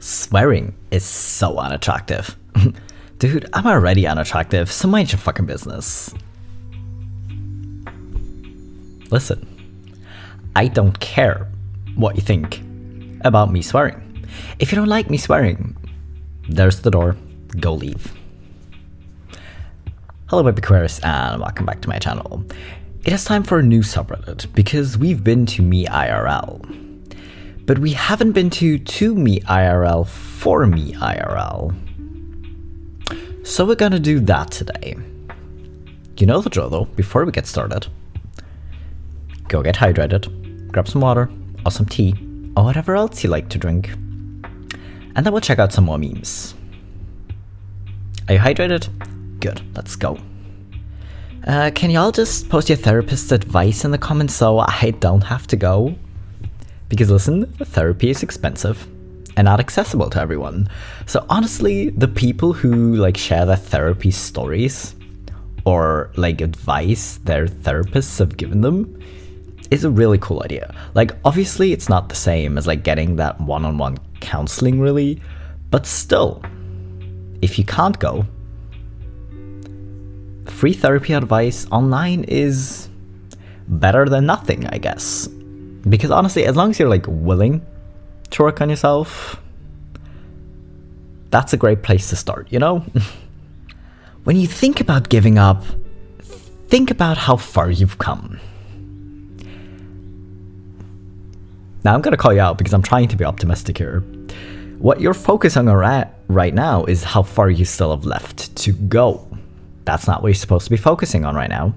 Swearing is so unattractive. Dude, I'm already unattractive, so mind your fucking business. Listen, I don't care what you think about me swearing. If you don't like me swearing, there's the door, go leave. Hello BabyQueers and welcome back to my channel. It is time for a new subreddit because we've been to 2meirl. But we haven't been to 2meirl4meirl. So we're gonna do that today. You know the drill though, before we get started. Go get hydrated, grab some water, or some tea, or whatever else you like to drink. And then we'll check out some more memes. Are you hydrated? Good, let's go. Can y'all just post your therapist's advice in the comments so I don't have to go? Because listen, therapy is expensive and not accessible to everyone. So honestly, the people who share their therapy stories or advice their therapists have given them is a really cool idea. Obviously it's not the same as getting that one-on-one counseling really, but still, if you can't go, free therapy advice online is better than nothing, I guess. Because honestly, as long as you're willing to work on yourself, that's a great place to start, you know? When you think about giving up, think about how far you've come. Now I'm gonna call you out because I'm trying to be optimistic here. What you're focusing on right now is how far you still have left to go. That's not what you're supposed to be focusing on right now.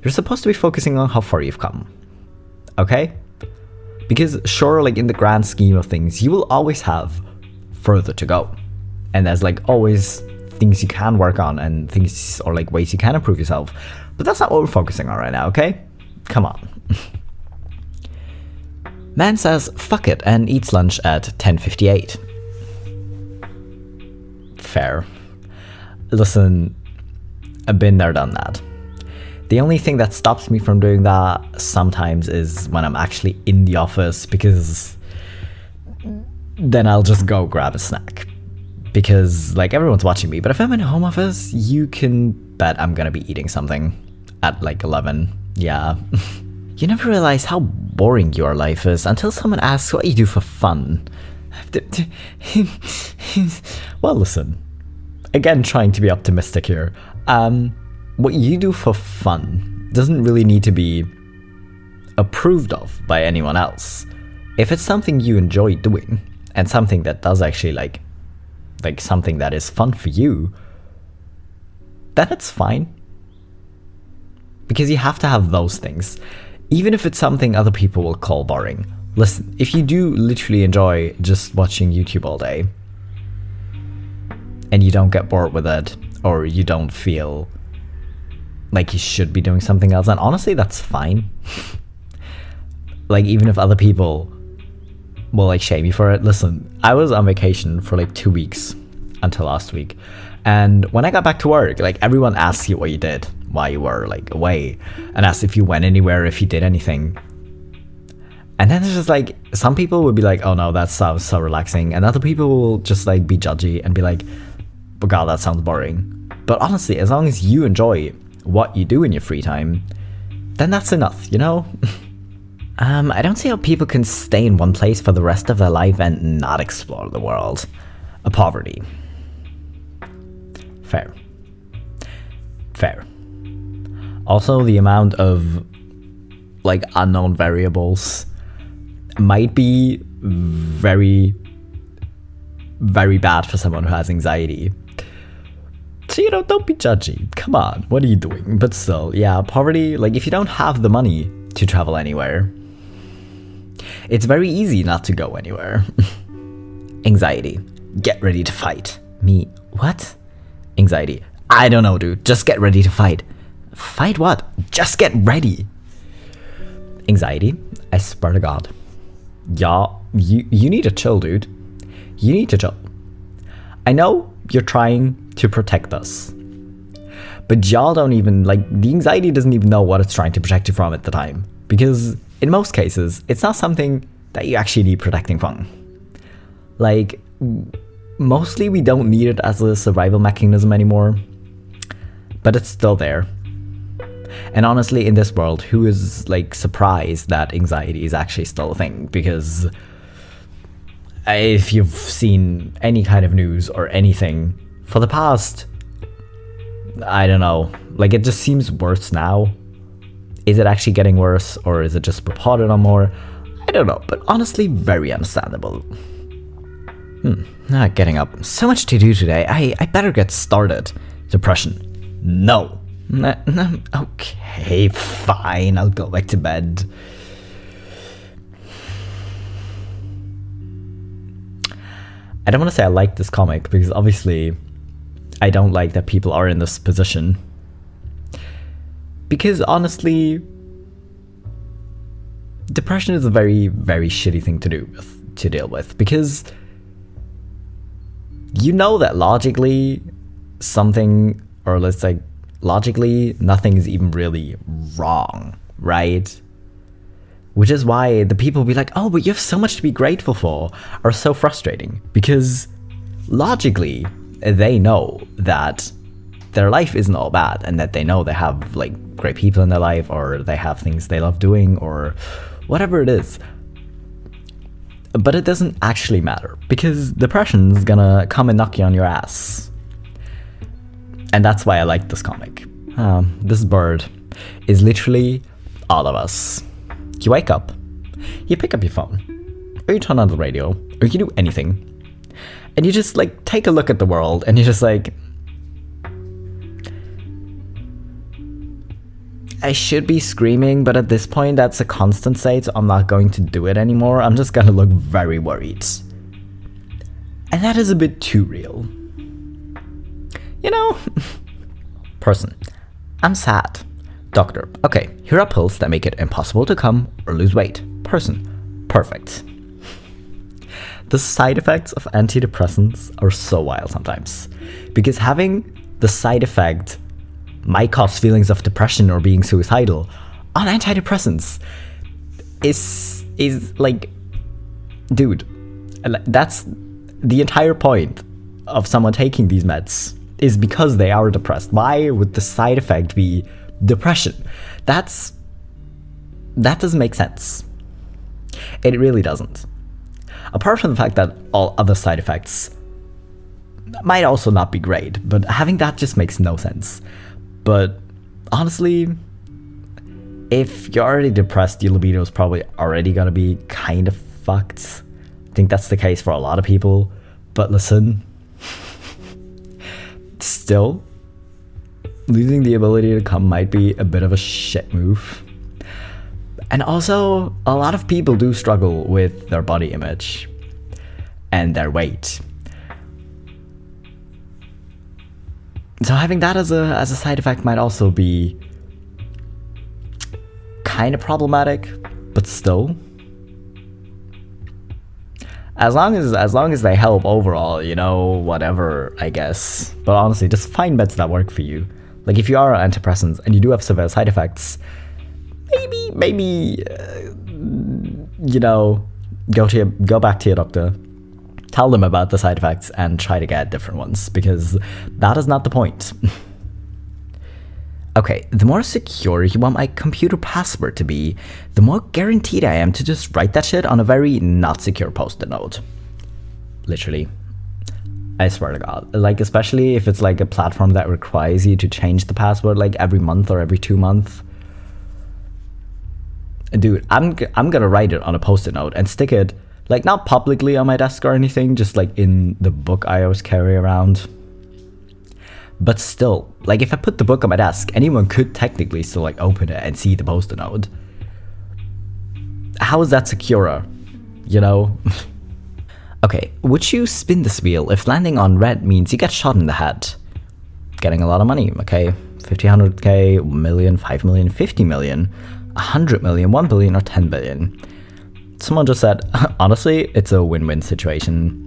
You're supposed to be focusing on how far you've come. Okay? Because sure, in the grand scheme of things, you will always have further to go. And there's always things you can work on and things or ways you can improve yourself. But that's not what we're focusing on right now, okay? Come on. Man says fuck it and eats lunch at 10:58. Fair. Listen, I've been there, done that. The only thing that stops me from doing that sometimes is when I'm actually in the office, because then I'll just go grab a snack. Because everyone's watching me, but if I'm in a home office, you can bet I'm gonna be eating something at 11. Yeah. You never realize how boring your life is until someone asks what you do for fun. Well, listen. Again, trying to be optimistic here. What you do for fun doesn't really need to be approved of by anyone else. If it's something you enjoy doing and something that does actually something that is fun for you, then it's fine. Because you have to have those things. Even if it's something other people will call boring. Listen, if you do literally enjoy just watching YouTube all day and you don't get bored with it, or you don't feel like you should be doing something else, and honestly that's fine. Even if other people will shame you for it. Listen, I was on vacation for 2 weeks until last week, and when I got back to work, everyone asks you what you did while you were away, and asks if you went anywhere, if you did anything. And then there's just some people would be oh no, that sounds so relaxing, and other people will just be judgy and be oh god, that sounds boring. But honestly, as long as you enjoy what you do in your free time, then that's enough, you know? I don't see how people can stay in one place for the rest of their life and not explore the world. Poverty. Fair. Also, the amount of unknown variables might be very, very bad for someone who has anxiety. So, don't be judgy. Come on, what are you doing? But still, yeah, poverty, if you don't have the money to travel anywhere, it's very easy not to go anywhere. Anxiety. Get ready to fight. Me. What? Anxiety. I don't know, dude. Just get ready to fight. Fight what? Just get ready. Anxiety. I swear to God. Y'all, you need to chill, dude. You need to chill. I know you're trying to protect us, but y'all don't even the anxiety doesn't even know what it's trying to protect you from at the time, because in most cases it's not something that you actually need protecting from. mostly we don't need it as a survival mechanism anymore, but it's still there. And honestly, in this world, who is like surprised that anxiety is actually still a thing? Because if you've seen any kind of news or anything for the past, I don't know, like it just seems worse now. Is it actually getting worse, or is it just reported on more? I don't know, but honestly, very understandable. Getting up. So much to do today. I better get started. Depression. No. Okay, fine. I'll go back to bed. I don't want to say I like this comic, because obviously I don't like that people are in this position. Because honestly, depression is a very, very shitty thing to deal with. Because you know that logically something, or let's say logically nothing is even really wrong, right? Which is why the people be like, oh, but you have so much to be grateful for, are so frustrating. Because logically, they know that their life isn't all bad, and that they know they have like great people in their life, or they have things they love doing, or whatever it is. But it doesn't actually matter, because depression's gonna come and knock you on your ass. And that's why I like this comic. This bird is literally all of us. You wake up, you pick up your phone, or you turn on the radio, or you do anything, and you just like take a look at the world, and you're just like, I should be screaming, but at this point that's a constant state, so I'm not going to do it anymore. I'm just gonna look very worried. And that is a bit too real. You know? Person. I'm sad. Doctor. Okay, here are pills that make it impossible to come or lose weight. Person. Perfect. The side effects of antidepressants are so wild sometimes. Because having the side effect might cause feelings of depression or being suicidal on antidepressants is like, dude, that's the entire point of someone taking these meds, is because they are depressed. Why would the side effect be depression? That doesn't make sense. It really doesn't. Apart from the fact that all other side effects might also not be great, but having that just makes no sense. But honestly, if you're already depressed, your libido is probably already gonna be kind of fucked. I think that's the case for a lot of people. But listen, still, losing the ability to come might be a bit of a shit move. And also, a lot of people do struggle with their body image and their weight. So having that as a side effect might also be kind of problematic, but still, as long as they help overall, you know, whatever, I guess. But honestly, just find meds that work for you. Like if you are on antidepressants and you do have severe side effects, maybe you know, go back to your doctor. Tell them about the side effects and try to get different ones, because that is not the point. Okay, the more secure you want my computer password to be, the more guaranteed I am to just write that shit on a very not secure post-it note. Literally. I swear to God. Like, especially if it's like a platform that requires you to change the password like every month or every 2 months. Dude, I'm gonna write it on a post-it note and stick it, like, not publicly on my desk or anything, just like in the book I always carry around. But still, like if I put the book on my desk, anyone could technically still like open it and see the post-it note. How is that secure? You know? Okay, would you spin this wheel if landing on red means you get shot in the head? Getting a lot of money, okay? 50, 100k, 1 million, 5 million, 50 million, 100 million, 1 billion, or 10 billion. Someone just said, honestly, it's a win-win situation.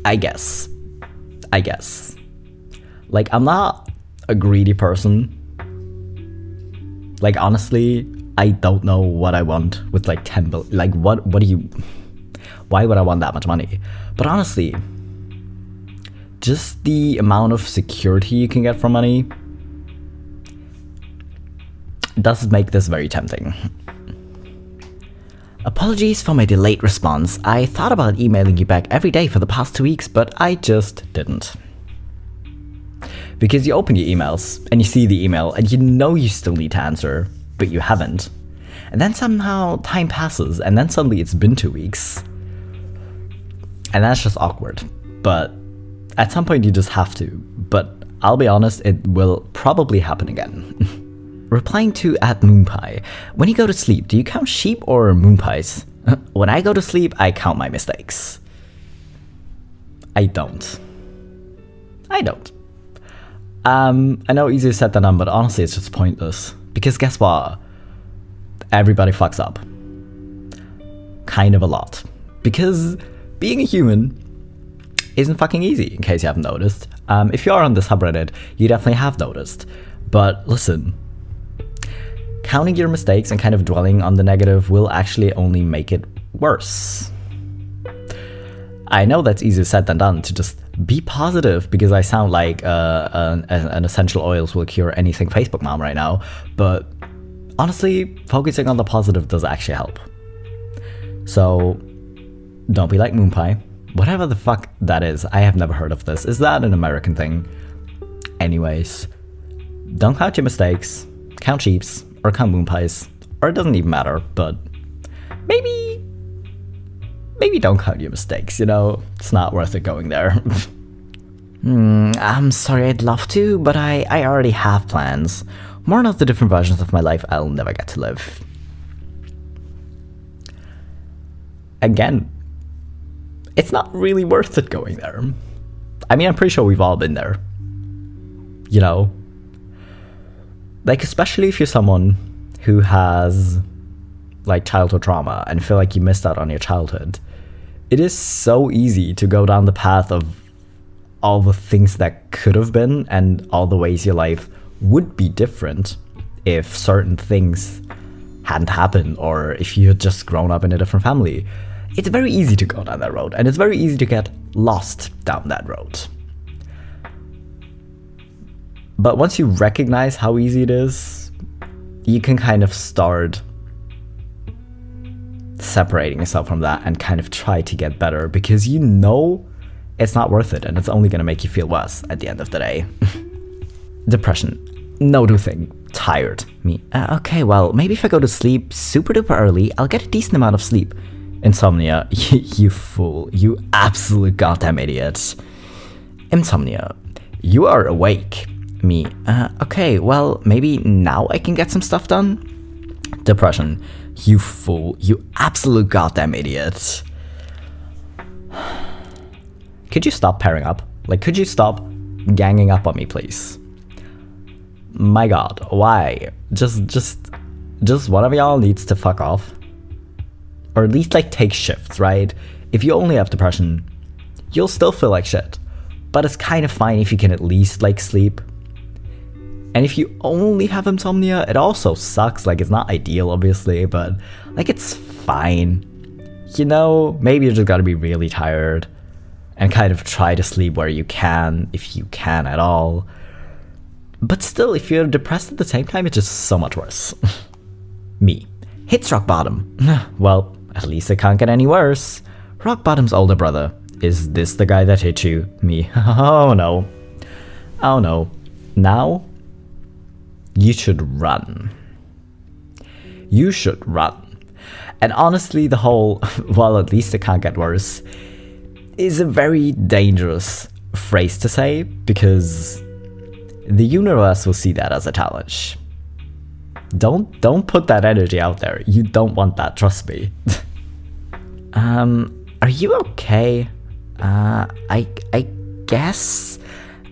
I guess. Like, I'm not a greedy person. Like, honestly, I don't know what I want with like 10 billion. Like, what Why would I want that much money? But honestly, just the amount of security you can get from money does make this very tempting. Apologies for my delayed response. I thought about emailing you back every day for the past 2 weeks, but I just didn't. Because you open your emails, and you see the email, and you know you still need to answer, but you haven't. And then somehow time passes, and then suddenly it's been 2 weeks. And that's just awkward. But at some point you just have to. But I'll be honest, it will probably happen again. Replying to @moonpie. When you go to sleep, do you count sheep or moon pies? When I go to sleep, I count my mistakes. I don't. I know easier said than done, but honestly it's just pointless. Because guess what? Everybody fucks up. Kind of a lot. Because being a human isn't fucking easy, in case you haven't noticed. If you are on the subreddit, you definitely have noticed. But listen, counting your mistakes and kind of dwelling on the negative will actually only make it worse. I know that's easier said than done to just be positive, because I sound like an essential oils will cure anything Facebook mom right now, but honestly, focusing on the positive does actually help. So don't be like Moonpie. Whatever the fuck that is, I have never heard of this. Is that an American thing? Anyways, don't count your mistakes, count sheeps, or count moon pies, or it doesn't even matter, but maybe don't count your mistakes, you know? It's not worth it going there. I'm sorry, I'd love to, but I already have plans. More of the different versions of my life I'll never get to live. Again, it's not really worth it going there. I mean, I'm pretty sure we've all been there. You know? Like, especially if you're someone who has, like, childhood trauma and feel like you missed out on your childhood. It is so easy to go down the path of all the things that could have been and all the ways your life would be different if certain things hadn't happened, or if you had just grown up in a different family. It's very easy to go down that road, and it's very easy to get lost down that road. But once you recognize how easy it is, you can kind of start separating yourself from that and kind of try to get better, because you know it's not worth it and it's only going to make you feel worse at the end of the day. Depression. No do thing. Tired. Me. Okay, well, maybe if I go to sleep super duper early, I'll get a decent amount of sleep. Insomnia. You fool. You absolute goddamn idiot. Insomnia. You are awake. Me. Okay, well, maybe now I can get some stuff done? Depression. You fool. You absolute goddamn idiot. Could you stop pairing up? Like, could you stop ganging up on me, please? My god, why? Just one of y'all needs to fuck off. Or at least, like, take shifts, right? If you only have depression, you'll still feel like shit. But it's kind of fine if you can at least, like, sleep. And if you only have insomnia, it also sucks. Like, it's not ideal, obviously, but, like, it's fine. You know, maybe you just gotta be really tired and kind of try to sleep where you can, if you can at all. But still, if you're depressed at the same time, it's just so much worse. Me. Hits rock bottom. Well, at least it can't get any worse. Rock bottom's older brother. Is this the guy that hit you? Me. Oh no. Oh no. Now, you should run. You should run. And honestly, the whole, well, at least it can't get worse, is a very dangerous phrase to say, because the universe will see that as a challenge. Don't put that energy out there. You don't want that, trust me. Are you okay? I guess.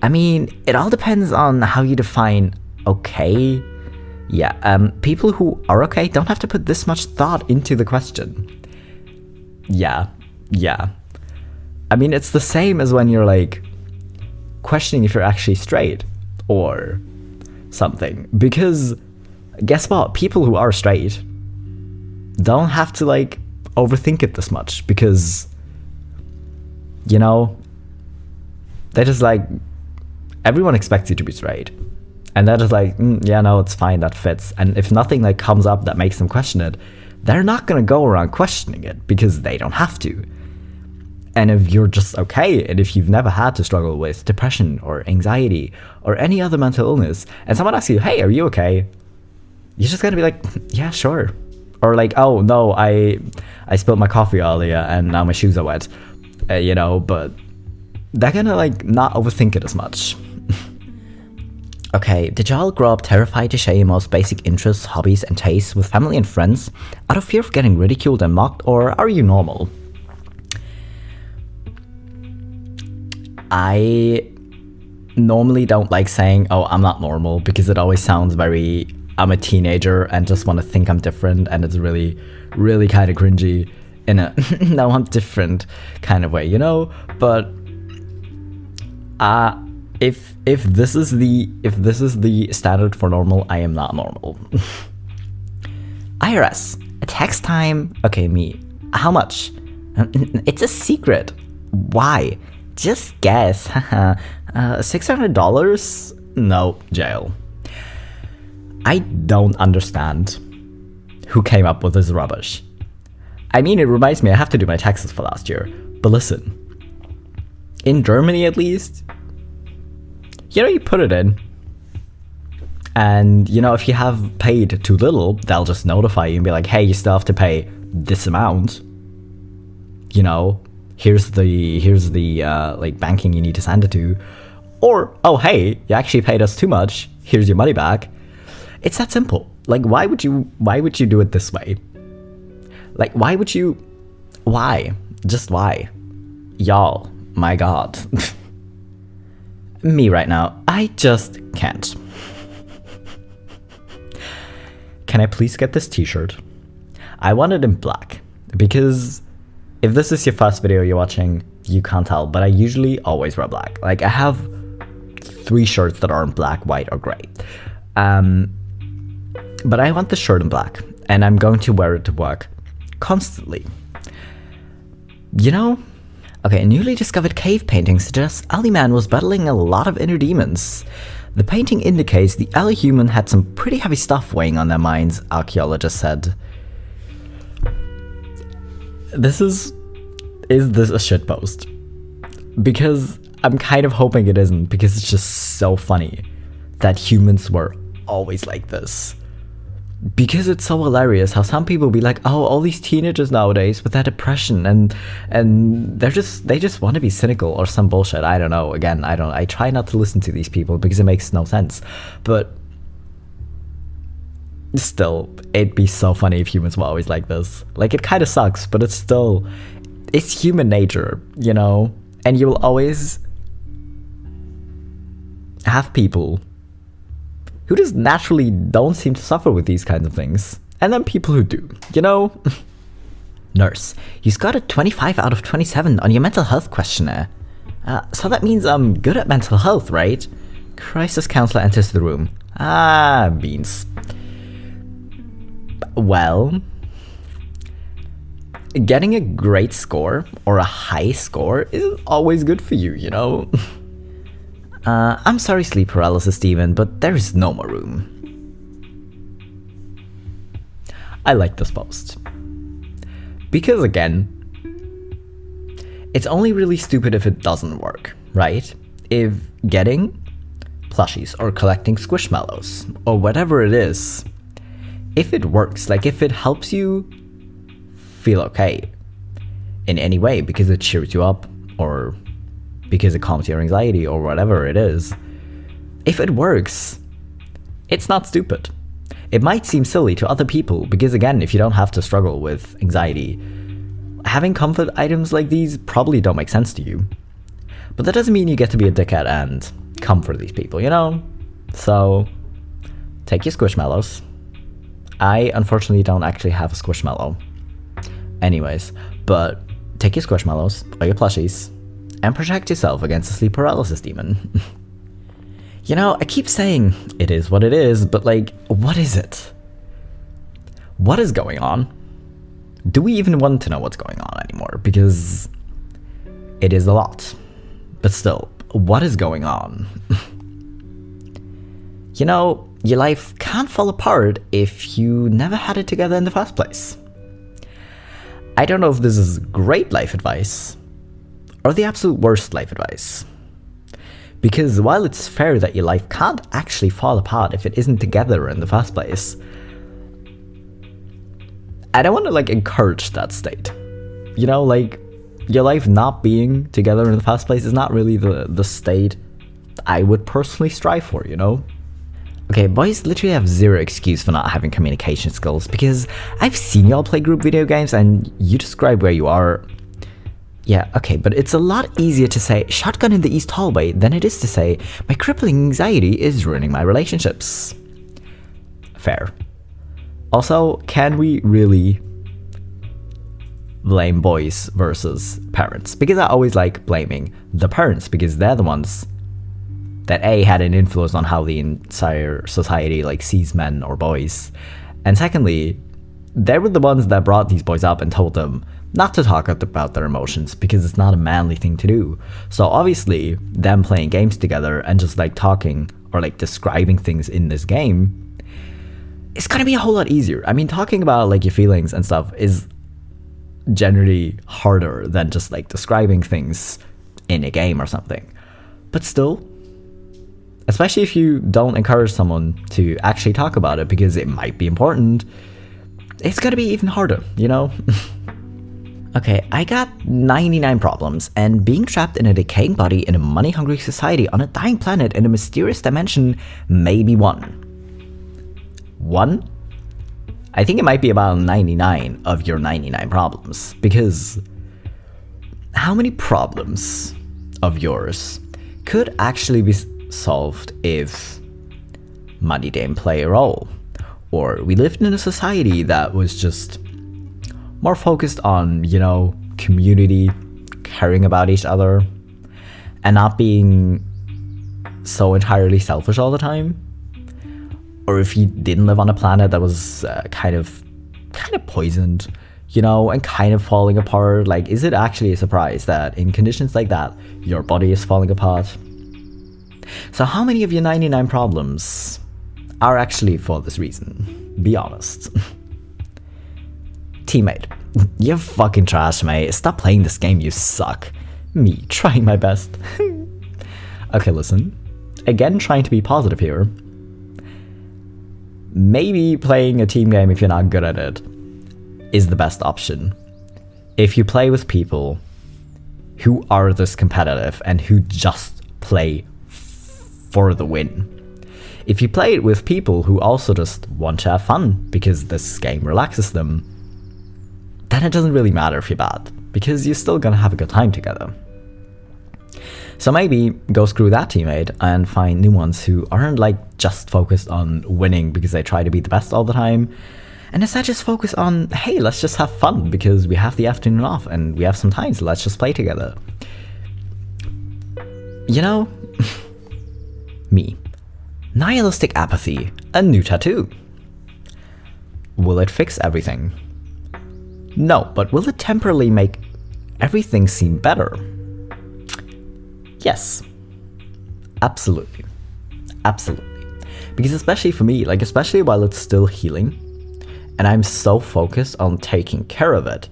I mean, it all depends on how you define okay. Yeah, people who are okay don't have to put this much thought into the question. Yeah. I mean, it's the same as when you're, like, questioning if you're actually straight or something. Because, guess what? People who are straight don't have to, like, overthink it this much, because, you know, they're just like, everyone expects you to be straight. And they're just like, yeah, no, it's fine, that fits. And if nothing like comes up that makes them question it, they're not going to go around questioning it, because they don't have to. And if you're just okay, and if you've never had to struggle with depression or anxiety or any other mental illness, and someone asks you, hey, are you okay? You're just going to be like, yeah, sure. Or like, oh, no, I spilled my coffee earlier and now my shoes are wet. You know, but they're going to like not overthink it as much. Okay, did y'all grow up terrified to share your most basic interests, hobbies, and tastes with family and friends out of fear of getting ridiculed and mocked, or are you normal? I normally don't like saying, oh, I'm not normal, because it always sounds very, I'm a teenager and just want to think I'm different, and it's really, really kind of cringy in a no, I'm different kind of way, you know? But if this is the standard for normal, I am not normal. IRS, a text time. Okay, me. How much? It's a secret. Why? Just guess. $600? No, jail. I don't understand who came up with this rubbish. I mean, it reminds me, I have to do my taxes for last year. But listen, in Germany at least, you know, you put it in. And, you know, if you have paid too little, they'll just notify you and be like, hey, you still have to pay this amount. You know, here's the like banking you need to send it to. Or, oh, hey, you actually paid us too much. Here's your money back. It's that simple. Like, why would you do it this way? Like, why? Just why? Y'all, my God. Me right now, I just can't. Can I please get this t-shirt? I want it in black, because if this is your first video you're watching, you can't tell, but I usually always wear black. Like, I have 3 shirts that are in black, white, or gray. But I want the shirt in black, and I'm going to wear it to work constantly. You know? Okay, a newly discovered cave painting suggests early man was battling a lot of inner demons. The painting indicates the early human had some pretty heavy stuff weighing on their minds, archaeologists said. Is this a shitpost? Because I'm kind of hoping it isn't, because it's just so funny that humans were always like this. Because it's so hilarious how some people be like, oh, all these teenagers nowadays with that depression and they just want to be cynical or some bullshit. I don't know. Again, I try not to listen to these people because it makes no sense. But still, it'd be so funny if humans were always like this. Like, it kind of sucks, but it's human nature, you know? And you will always have people who just naturally don't seem to suffer with these kinds of things. And then people who do, you know? Nurse, you got a 25 out of 27 on your mental health questionnaire. So that means I'm good at mental health, right? Crisis counselor enters the room. Beans. Well, getting a great score or a high score isn't always good for you, you know? I'm sorry, sleep paralysis, Steven, but there is no more room. I like this post. Because again, it's only really stupid if it doesn't work, right? If getting plushies or collecting squishmallows or whatever it is, if it works, like if it helps you feel okay in any way because it cheers you up or because it calms your anxiety or whatever it is, if it works, it's not stupid. It might seem silly to other people because, again, if you don't have to struggle with anxiety, having comfort items like these probably don't make sense to you. But that doesn't mean you get to be a dickhead and comfort these people, you know? So, take your squishmallows. I, unfortunately, don't actually have a squishmallow. Anyways, but take your squishmallows or your plushies and protect yourself against the sleep paralysis demon. You know, I keep saying it is what it is, but like, what is it? What is going on? do we even want to know what's going on anymore? Because it is a lot. But still, what is going on? You know, your life can't fall apart if you never had it together in the first place. I don't know if this is great life advice or the absolute worst life advice. Because while it's fair that your life can't actually fall apart if it isn't together in the first place, I don't want to encourage that state. You know, your life not being together in the first place is not really the state I would personally strive for, you know? Okay, boys literally have zero excuse for not having communication skills, because I've seen y'all play group video games and you describe where you are. Yeah, okay, but it's a lot easier to say shotgun in the east hallway than it is to say my crippling anxiety is ruining my relationships. Fair. Also, can we really blame boys versus parents? Because I always like blaming the parents, because they're the ones that A, had an influence on how the entire society sees men or boys, and secondly, they were the ones that brought these boys up and told them not to talk about their emotions because it's not a manly thing to do. So obviously, them playing games together and just talking or describing things in this game, it's gonna be a whole lot easier. I mean, talking about your feelings and stuff is generally harder than just describing things in a game or something. But still, especially if you don't encourage someone to actually talk about it because it might be important, it's gonna be even harder, you know? Okay, I got 99 problems, and being trapped in a decaying body in a money-hungry society on a dying planet in a mysterious dimension may be one. One? I think it might be about 99 of your 99 problems, because how many problems of yours could actually be solved if money didn't play a role, or we lived in a society that was just more focused on, you know, community, caring about each other, and not being so entirely selfish all the time? Or if you didn't live on a planet that was kind of poisoned, you know, and kind of falling apart, is it actually a surprise that in conditions like that, your body is falling apart? So how many of your 99 problems are actually for this reason? Be honest. Teammate, you're fucking trash, mate. Stop playing this game, you suck. Me, trying my best. Okay, listen. Again, trying to be positive here. Maybe playing a team game, if you're not good at it, is the best option. If you play with people who are this competitive and who just play for the win. If you play it with people who also just want to have fun because this game relaxes them, then it doesn't really matter if you're bad, because you're still gonna have a good time together. So maybe go screw that teammate and find new ones who aren't just focused on winning because they try to be the best all the time, and instead just focus on, hey, let's just have fun because we have the afternoon off and we have some time, so let's just play together. You know? Me. Nihilistic apathy, a new tattoo. Will it fix everything? No, but will it temporarily make everything seem better? Yes. Absolutely. Absolutely. Because especially for me, especially while it's still healing, and I'm so focused on taking care of it,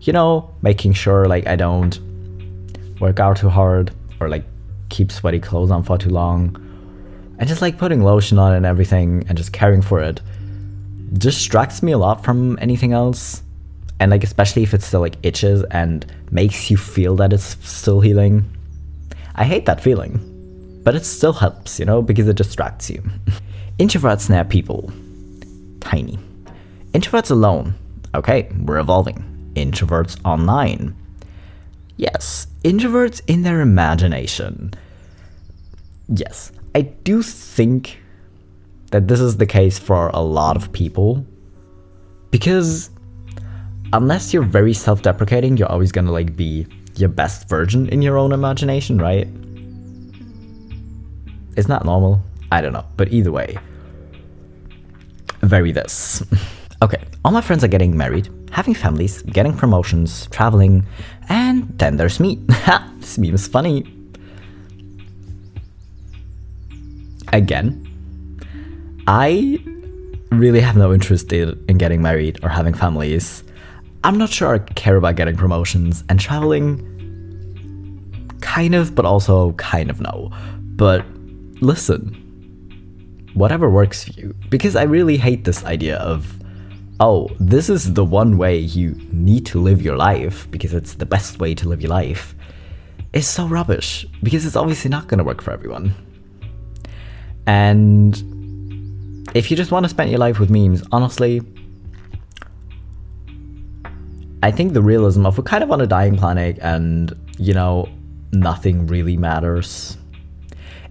you know, making sure I don't work out too hard or keep sweaty clothes on for too long, and just putting lotion on and everything and just caring for it distracts me a lot from anything else. And especially if it still itches and makes you feel that it's still healing. I hate that feeling, but it still helps, you know, because it distracts you. Introverts near people. Tiny. Introverts alone. Okay, we're evolving. Introverts online. Yes, introverts in their imagination. Yes, I do think that this is the case for a lot of people, because unless you're very self-deprecating, you're always gonna be your best version in your own imagination, right? Is that normal? I don't know, but either way, very this. Okay, all my friends are getting married, having families, getting promotions, traveling, and then there's me. Ha! This meme is funny. Again, I really have no interest in getting married or having families. I'm not sure I care about getting promotions, and traveling, kind of, but also kind of no. But listen, whatever works for you, because I really hate this idea of, oh, this is the one way you need to live your life because it's the best way to live your life. It's so rubbish, because it's obviously not going to work for everyone. And if you just want to spend your life with memes, honestly, I think the realism of we're kind of on a dying planet and, you know, nothing really matters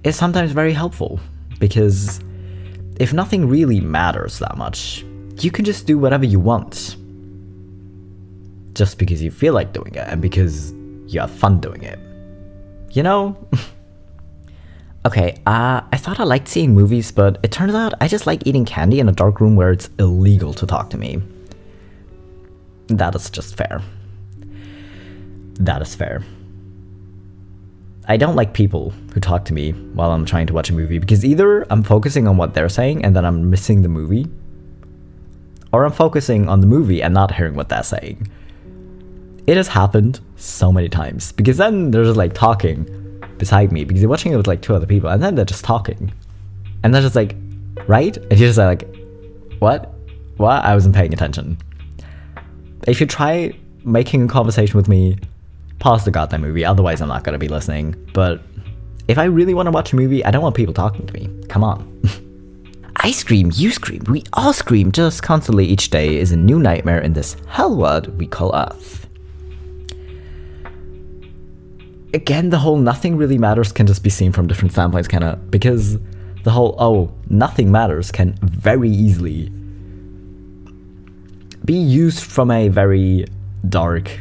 is sometimes very helpful, because if nothing really matters that much, you can just do whatever you want just because you feel like doing it and because you have fun doing it, you know? Okay, I thought I liked seeing movies, but it turns out I just like eating candy in a dark room where it's illegal to talk to me. That is just fair. That is fair. I don't like people who talk to me while I'm trying to watch a movie, because either I'm focusing on what they're saying and then I'm missing the movie, or I'm focusing on the movie and not hearing what they're saying. It has happened so many times, because then they're just like talking beside me, because you're watching it with like two other people, and then they're just talking. And they're just like, right? And you're just like, what? What? I wasn't paying attention. If you try making a conversation with me, pause the goddamn movie, otherwise I'm not going to be listening. But if I really want to watch a movie, I don't want people talking to me. Come on. I scream, you scream, we all scream just constantly. Each day is a new nightmare in this hell world we call Earth. Again, the whole nothing really matters can just be seen from different standpoints, kind of, because the whole, oh, nothing matters can very easily be used from a very dark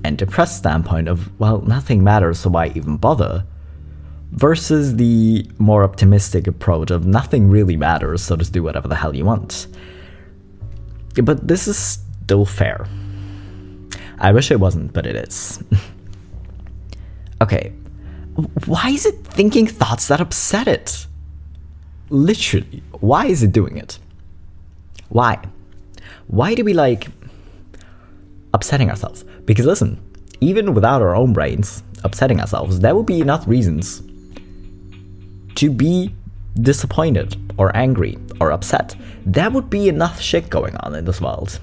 and depressed standpoint of, well, nothing matters, so why even bother? Versus the more optimistic approach of nothing really matters, so just do whatever the hell you want. But this is still fair. I wish it wasn't, but it is. Okay, why is it thinking thoughts that upset it? Literally, why is it doing it? Why? Why do we like upsetting ourselves? Because listen, even without our own brains upsetting ourselves, there would be enough reasons to be disappointed or angry or upset. There would be enough shit going on in this world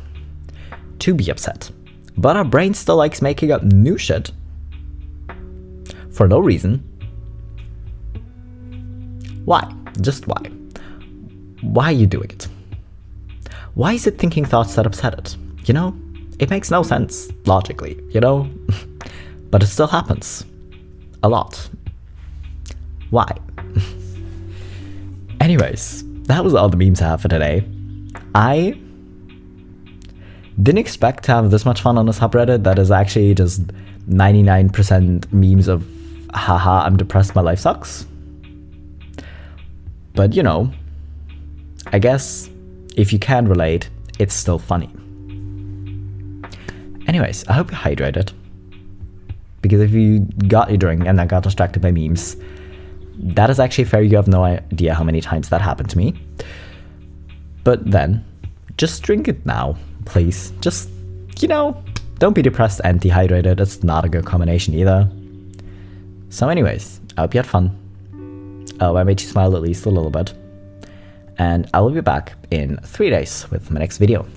to be upset. But our brain still likes making up new shit for no reason. Why? Just why? Why are you doing it? Why is it thinking thoughts that upset it? You know, it makes no sense logically, you know? But it still happens. A lot. Why? Anyways, that was all the memes I have for today. I didn't expect to have this much fun on a subreddit that is actually just 99% memes of haha, I'm depressed, my life sucks. But you know, I guess if you can relate, it's still funny. Anyways, I hope you're hydrated. Because if you got your drink and then got distracted by memes, that is actually fair. You have no idea how many times that happened to me. But then, just drink it now, please. Just, you know, don't be depressed and dehydrated. It's not a good combination either. So anyways, I hope you had fun. I made you smile at least a little bit. And I will be back in 3 days with my next video.